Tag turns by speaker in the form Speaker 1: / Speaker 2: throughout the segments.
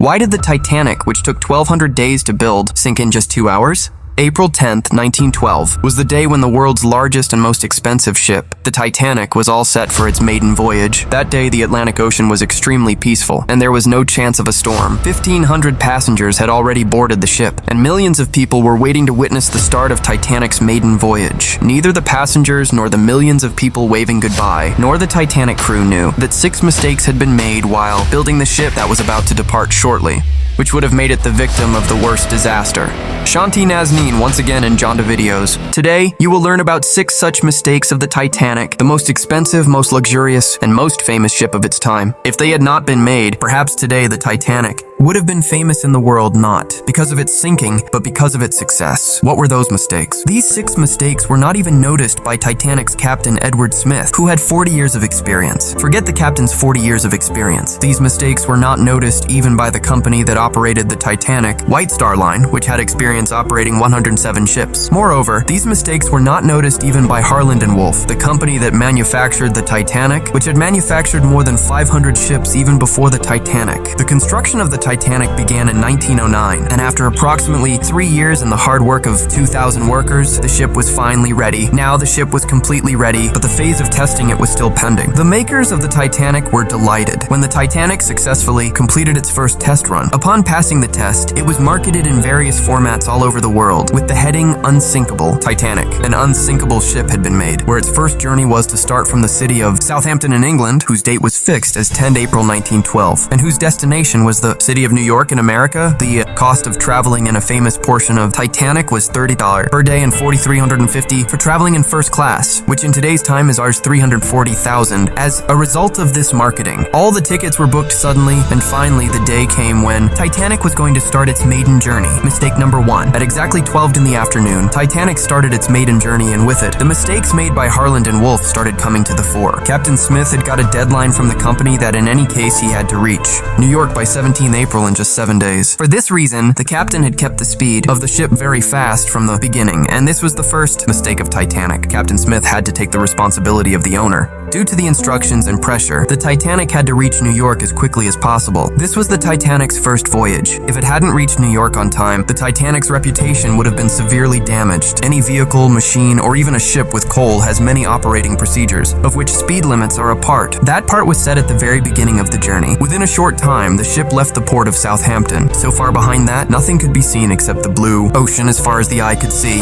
Speaker 1: Why did the Titanic, which took 1,200 days to build, sink in just 2 hours? April 10, 1912, was the day when the world's largest and most expensive ship, the Titanic, was all set for its maiden voyage. That day, the Atlantic Ocean was extremely peaceful, and there was no chance of a storm. 1,500 passengers had already boarded the ship, and millions of people were waiting to witness the start of Titanic's maiden voyage. Neither the passengers nor the millions of people waving goodbye, nor the Titanic crew knew that 6 mistakes had been made while building the ship that was about to depart shortly, which would have made it the victim of the worst disaster. Shanti Nazneen once again in Jonda Videos. Today, you will learn about 6 such mistakes of the Titanic, the most expensive, most luxurious, and most famous ship of its time. If they had not been made, perhaps today the Titanic would have been famous in the world not because of its sinking, but because of its success. What were those mistakes? These 6 mistakes were not even noticed by Titanic's captain Edward Smith, who had 40 years of experience. Forget the captain's 40 years of experience. These mistakes were not noticed even by the company that operated the Titanic, White Star Line, which had experience operating 107 ships. Moreover, these mistakes were not noticed even by Harland & Wolff, the company that manufactured the Titanic, which had manufactured more than 500 ships even before the Titanic. The construction of the Titanic began in 1909, and after approximately 3 years and the hard work of 2,000 workers, the ship was finally ready. Now the ship was completely ready, but the phase of testing it was still pending. The makers of the Titanic were delighted when the Titanic successfully completed its first test run. Upon passing the test, it was marketed in various formats all over the world with the heading Unsinkable Titanic. An unsinkable ship had been made, where its first journey was to start from the city of Southampton in England, whose date was fixed as 10 April 1912, and whose destination was the city of New York in America. The cost of traveling in a famous portion of Titanic was $30 per day and $4,350 for traveling in first class, which in today's time is ours $340,000. As a result of this marketing, all the tickets were booked suddenly, and finally the day came when Titanic was going to start its maiden journey. Mistake number 1. At exactly 12 in the afternoon, Titanic started its maiden journey, and with it, the mistakes made by Harland & Wolff started coming to the fore. Captain Smith had got a deadline from the company that in any case he had to reach New York by 17 April in just 7 days. For this reason, the captain had kept the speed of the ship very fast from the beginning, and this was the first mistake of Titanic. Captain Smith had to take the responsibility of the owner. Due to the instructions and pressure, the Titanic had to reach New York as quickly as possible. This was the Titanic's first voyage. If it hadn't reached New York on time, the Titanic's reputation would have been severely damaged. Any vehicle, machine, or even a ship with coal has many operating procedures, of which speed limits are a part. That part was set at the very beginning of the journey. Within a short time, the ship left the port of Southampton. So far behind that, nothing could be seen except the blue ocean as far as the eye could see.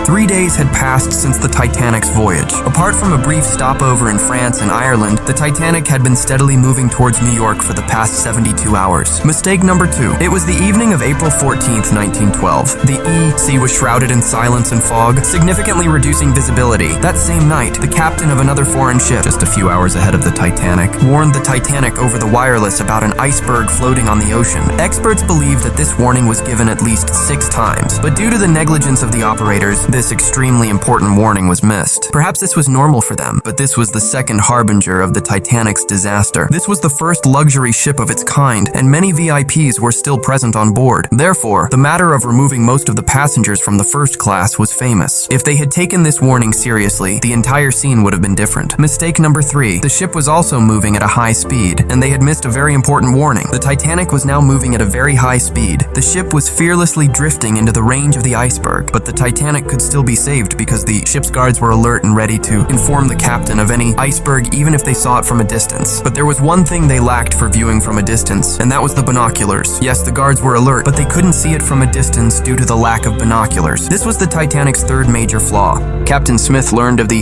Speaker 1: 3 days had passed since the Titanic's voyage. Apart from a brief stopover in France and Ireland, the Titanic had been steadily moving towards New York for the past 72 hours. Mistake number 2. It was the evening of April 14th, 1912. The sea was shrouded in silence and fog, significantly reducing visibility. That same night, the captain of another foreign ship, just a few hours ahead of the Titanic, warned the Titanic over the wireless about an iceberg floating on the ocean. Experts believe that this warning was given at least 6 times, but due to the negligence of the operators, this extremely important warning was missed. Perhaps this was normal for them, but this was the second harbinger of the Titanic's disaster. This was the first luxury ship of its kind, and many VIPs were still present on board. Therefore, the matter of removing most of the passengers from the first class was famous. If they had taken this warning seriously, the entire scene would have been different. Mistake number 3. The ship was also moving at a high speed, and they had missed a very important warning. The Titanic was now moving at a very high speed. The ship was fearlessly drifting into the range of the iceberg, but the Titanic could still be saved because the ship's guards were alert and ready to inform the captain of any iceberg even if they saw it from a distance. But there was one thing they lacked for viewing from a distance, and that was the binoculars. Yes, the guards were alert, but they couldn't see it from a distance due to the lack of binoculars. This was the Titanic's third major flaw. Captain Smith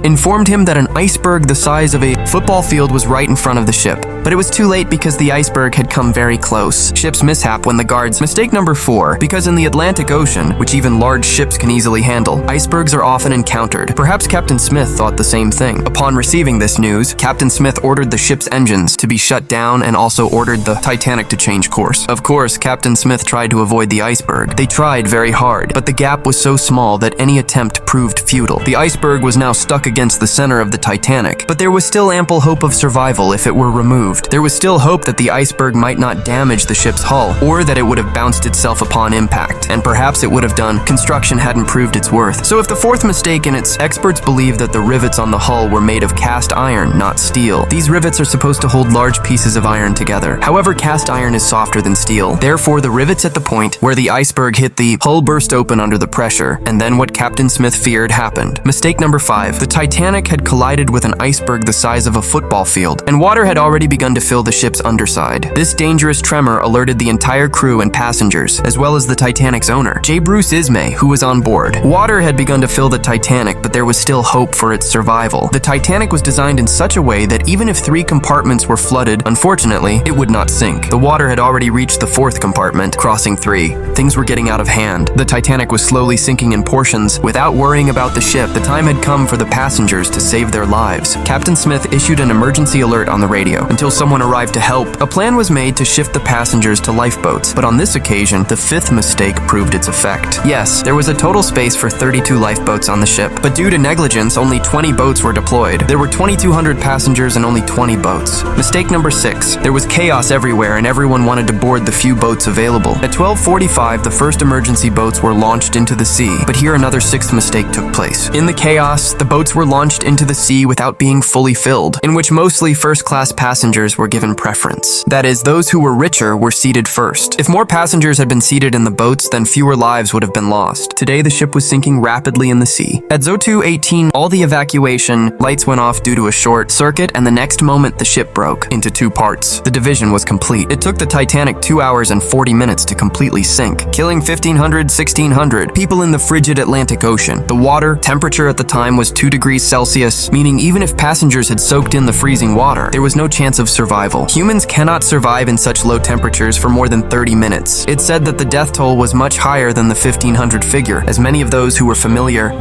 Speaker 1: informed him that an iceberg the size of a football field was right in front of the ship. But it was too late because the iceberg had come very close. Ship's mishap when the guards... Mistake number 4. Because in the Atlantic Ocean, which even large ships can easily handle, icebergs are often encountered. Perhaps Captain Smith thought the same thing. Upon receiving this news, Captain Smith ordered the ship's engines to be shut down and also ordered the Titanic to change course. Of course, Captain Smith tried to avoid the iceberg. They tried very hard, but the gap was so small that any attempt proved futile. The iceberg was now stuck against the center of the Titanic, but there was still ample hope of survival if it were removed. removed. There was still hope that the iceberg might not damage the ship's hull, or that it would have bounced itself upon impact, and perhaps it would have done. Construction hadn't proved its worth. So if the fourth mistake in its experts believe that the rivets on the hull were made of cast iron, not steel. These rivets are supposed to hold large pieces of iron together. However, cast iron is softer than steel. Therefore, the rivets at the point where the iceberg hit the hull burst open under the pressure, and then what Captain Smith feared happened. Mistake number 5. The Titanic had collided with an iceberg the size of a football field, and water had already begun to fill the ship's underside. This dangerous tremor alerted the entire crew and passengers, as well as the Titanic's owner, J. Bruce Ismay, who was on board. Water had begun to fill the Titanic, but there was still hope for its survival. The Titanic was designed in such a way that even if 3 compartments were flooded, unfortunately, it would not sink. The water had already reached the 4th compartment, crossing 3. Things were getting out of hand. The Titanic was slowly sinking in portions. Without worrying about the ship, the time had come for the passengers to save their lives. Captain Smith issued an emergency alert on the radio. Until someone arrived to help, a plan was made to shift the passengers to lifeboats, but on this occasion, the 5th mistake proved its effect. Yes, there was a total space for 32 lifeboats on the ship, but due to negligence, only 20 boats were deployed. There were 2,200 passengers and only 20 boats. Mistake number 6. There was chaos everywhere and everyone wanted to board the few boats available. At 12:45, the first emergency boats were launched into the sea, but here another 6th mistake took place. In the chaos, the boats were launched into the sea without being fully filled, in which mostly first-class passengers were given preference. That is, those who were richer were seated first. If more passengers had been seated in the boats, then fewer lives would have been lost. Today, the ship was sinking rapidly in the sea. At 02:18, all the evacuation lights went off due to a short circuit, and the next moment the ship broke into 2 parts. The division was complete. It took the Titanic 2 hours and 40 minutes to completely sink, killing 1,500–1,600 people in the frigid Atlantic Ocean. The water temperature at the time was 2 degrees Celsius, meaning even if passengers had soaked in the freezing water, there was no chance of survival. Humans cannot survive in such low temperatures for more than 30 minutes. It's said that the death toll was much higher than the 1,500 figure, as many of those who were familiar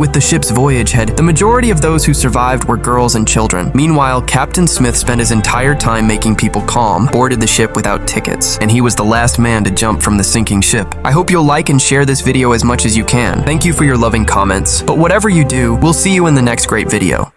Speaker 1: with the ship's voyage the majority of those who survived were girls and children. Meanwhile, Captain Smith spent his entire time making people calm, boarded the ship without tickets, and he was the last man to jump from the sinking ship. I hope you'll like and share this video as much as you can. Thank you for your loving comments, but whatever you do, we'll see you in the next great video.